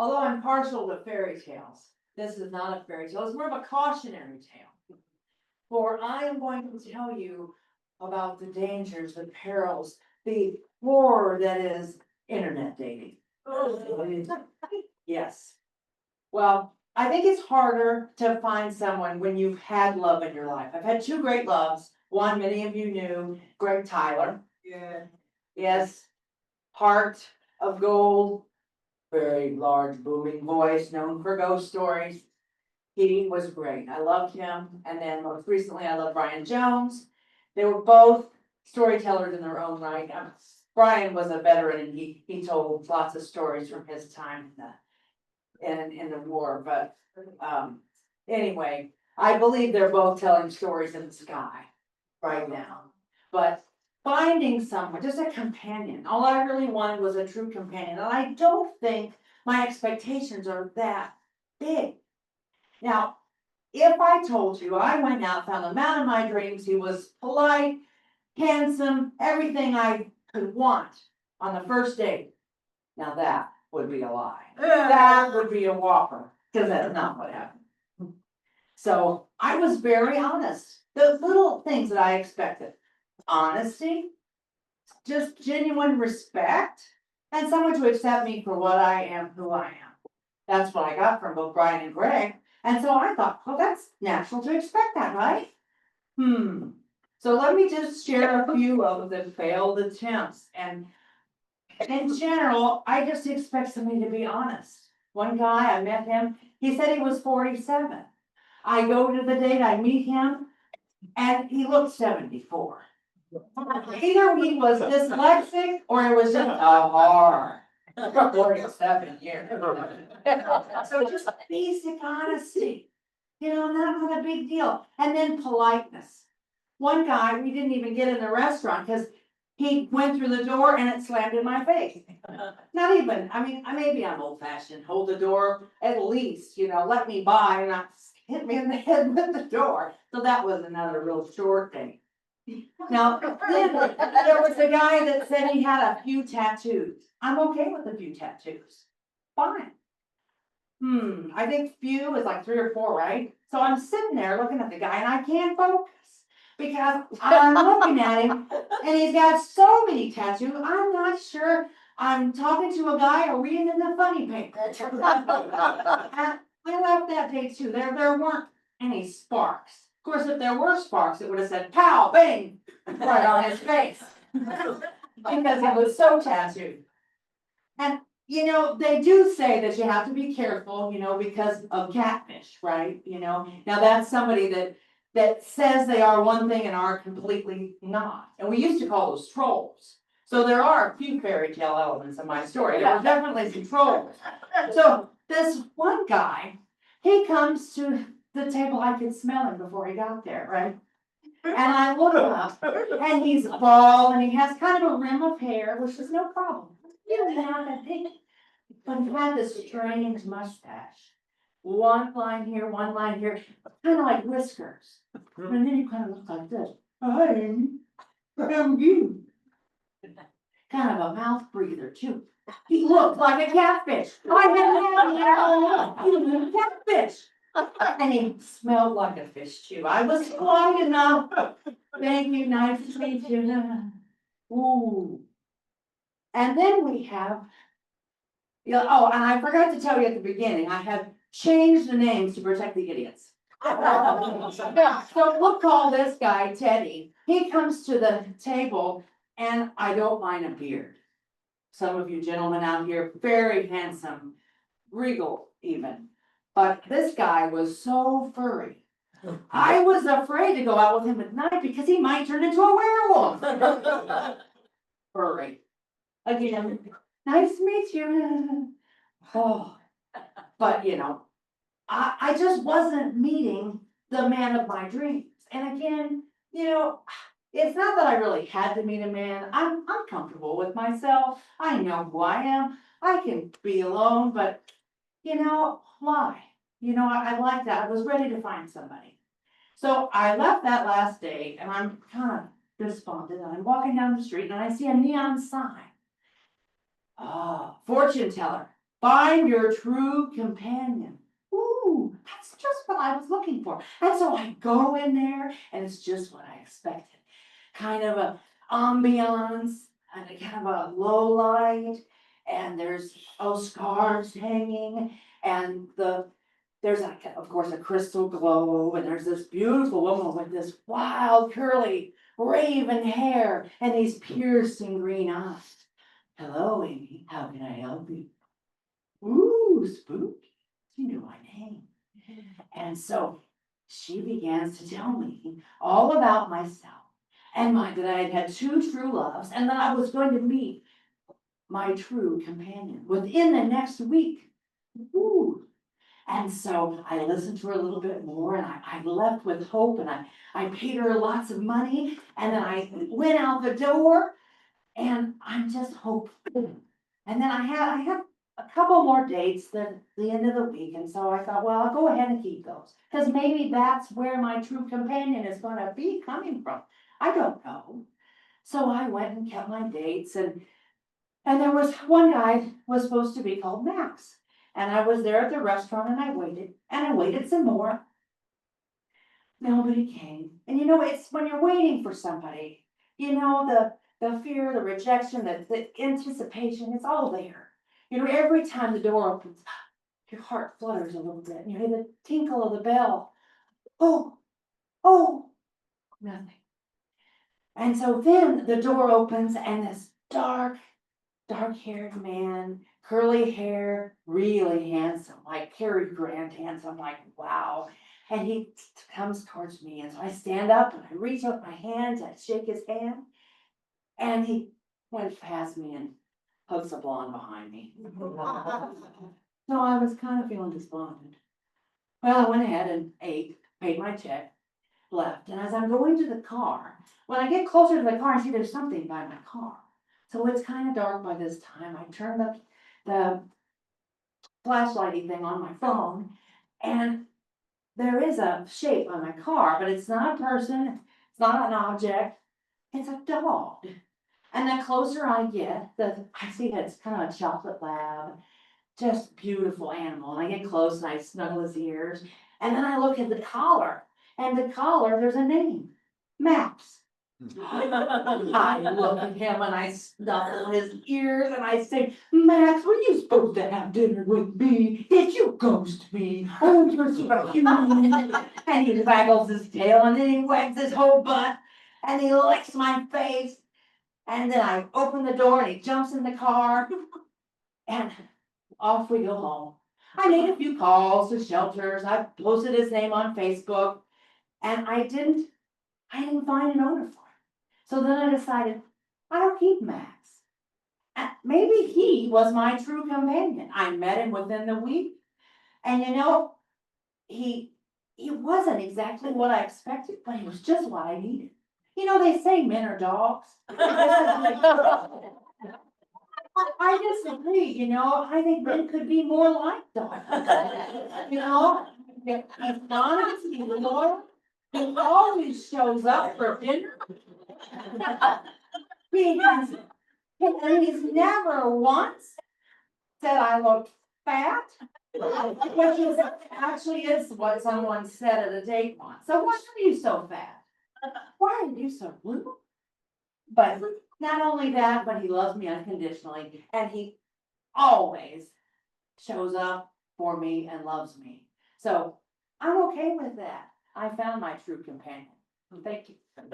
although I'm partial to fairy tales, this is not a fairy tale, it's more of a cautionary tale. For I am going to tell you about the dangers, the perils, the horror that is internet dating. Yes. Well, I think it's harder to find someone when you've had love in your life. I've had two great loves. One, many of you knew, Greg Tyler. Yeah. Yes, heart of gold, very large booming voice, known for ghost stories. He was great. I loved him. And then most recently, I love Brian Jones. They were both storytellers in their own right. Brian was a veteran and he told lots of stories from his time in the war. But anyway, I believe they're both telling stories in the sky right now. But finding someone, just a companion, all I really wanted was a true companion. And I don't think my expectations are that big. Now, if I told you I went out, found the man of my dreams, he was polite, handsome, everything I could want on the first date, now that would be a lie. That would be a whopper, because that's not what happened. So I was very honest. The little things that I expected. Honesty, just genuine respect, and someone to accept me for what I am, who I am. That's what I got from both Brian and Greg. And so I thought, well, that's natural to expect that, right? So let me just share a few of the failed attempts. And in general, I just expect somebody to be honest. One guy, I met him, he said he was 47. I go to the date, I meet him, and he looked 74. Either he was dyslexic or it was just a hard 47 years. So just basic honesty, not a big deal. And then politeness. One guy, we didn't even get in the restaurant because he went through the door and it slammed in my face. Not even, maybe I'm old fashioned, hold the door at least, let me by and not hit me in the head with the door. So that was another real short thing. Now, then there was a guy that said he had a few tattoos. I'm okay with a few tattoos. Fine. I think few is like 3 or 4, right? So I'm sitting there looking at the guy and I can't focus because I'm looking at him and he's got so many tattoos. I'm not sure I'm talking to a guy or reading in the funny paper. I left that day too. There weren't any sparks. Of course, if there were sparks, it would have said pow, bang, right on his face. Because it was so tattooed. And, they do say that you have to be careful, because of catfish, right? Now that's somebody that says they are one thing and are completely not. And we used to call those trolls. So there are a few fairy tale elements in my story. There were definitely some trolls. So this one guy, he comes to the table, I could smell him before he got there, right? And I look up, and he's bald, and he has kind of a rim of hair, which is no problem. But he had this strange mustache. One line here, kind of like whiskers. And then he kind of looked like this. I am you. Kind of a mouth breather, too. He looked like a catfish. I had he was a catfish. And he smelled like a fish too. I was polite enough. Thank you, nice to meet you. Ooh. And then we have, and I forgot to tell you at the beginning, I have changed the names to protect the idiots. So we'll call this guy Teddy. He comes to the table and I don't mind a beard. Some of you gentlemen out here, very handsome, regal even. But this guy was so furry. I was afraid to go out with him at night because he might turn into a werewolf. Furry. Again, nice to meet you. Oh, but I just wasn't meeting the man of my dreams. And again, it's not that I really had to meet a man. I'm comfortable with myself. I know who I am. I can be alone, but why? I like that. I was ready to find somebody. So I left that last day and I'm kind of despondent. I'm walking down the street and I see a neon sign. Oh, fortune teller. Find your true companion. Ooh, that's just what I was looking for. And so I go in there and it's just what I expected. Kind of a ambiance and a kind of a low light. And there's scarves hanging and there's like, of course, a crystal globe, and there's this beautiful woman with this wild, curly, raven hair and these piercing green eyes. Hello, Amy. How can I help you? Ooh, spooky. She knew my name. And so she begins to tell me all about myself and that I had had two true loves and that I was going to meet my true companion within the next week. Ooh. And so I listened to her a little bit more and I left with hope and I paid her lots of money and then I went out the door and I'm just hopeful. And then I had a couple more dates at the end of the week. And so I thought, well, I'll go ahead and keep those. Because maybe that's where my true companion is going to be coming from. I don't know. So I went and kept my dates and there was one guy was supposed to be called Max. And I was there at the restaurant and I waited some more. Nobody came. And it's when you're waiting for somebody, the fear, the rejection, the anticipation, it's all there. Every time the door opens, your heart flutters a little bit and you hear the tinkle of the bell. Oh, oh, nothing. And so then the door opens and this dark-haired man, curly hair, really handsome, like Cary Grant handsome, like wow. And he comes towards me, and so I stand up and I reach out my hand to shake his hand, and he went past me and hugs a blonde behind me. So I was kind of feeling despondent. Well, I went ahead and ate, paid my check, left, and as I'm going to the car, when I get closer to the car, I see there's something by my car. So it's kind of dark by this time. I turn the flashlighty thing on my phone, and there is a shape on my car, but it's not a person, it's not an object, it's a dog. And the closer I get, I see that it's kind of a chocolate lab, just beautiful animal. And I get close and I snuggle his ears, and then I look at the collar, and the collar, there's a name, Max. I look at him and I snuggle his ears and I say, Max, were you supposed to have dinner with me? Did you ghost me? Oh, you're so cute. And he waggles his tail and then he wags his whole butt and he licks my face. And then I open the door and he jumps in the car and off we go home. I made a few calls to shelters. I posted his name on Facebook and I didn't find an owner for it. So then I decided, I'll keep Max. Maybe he was my true companion. I met him within the week. And he wasn't exactly what I expected, but he was just what I needed. They say men are dogs. I disagree, I think men could be more like dogs. He's honest, he's loyal, he always shows up for dinner. He's never once said I looked fat, which actually is what someone said at a date once. So why are you so fat? Why are you so blue? But not only that, but he loves me unconditionally, and he always shows up for me and loves me. So I'm okay with that. I found my true companion. Thank you.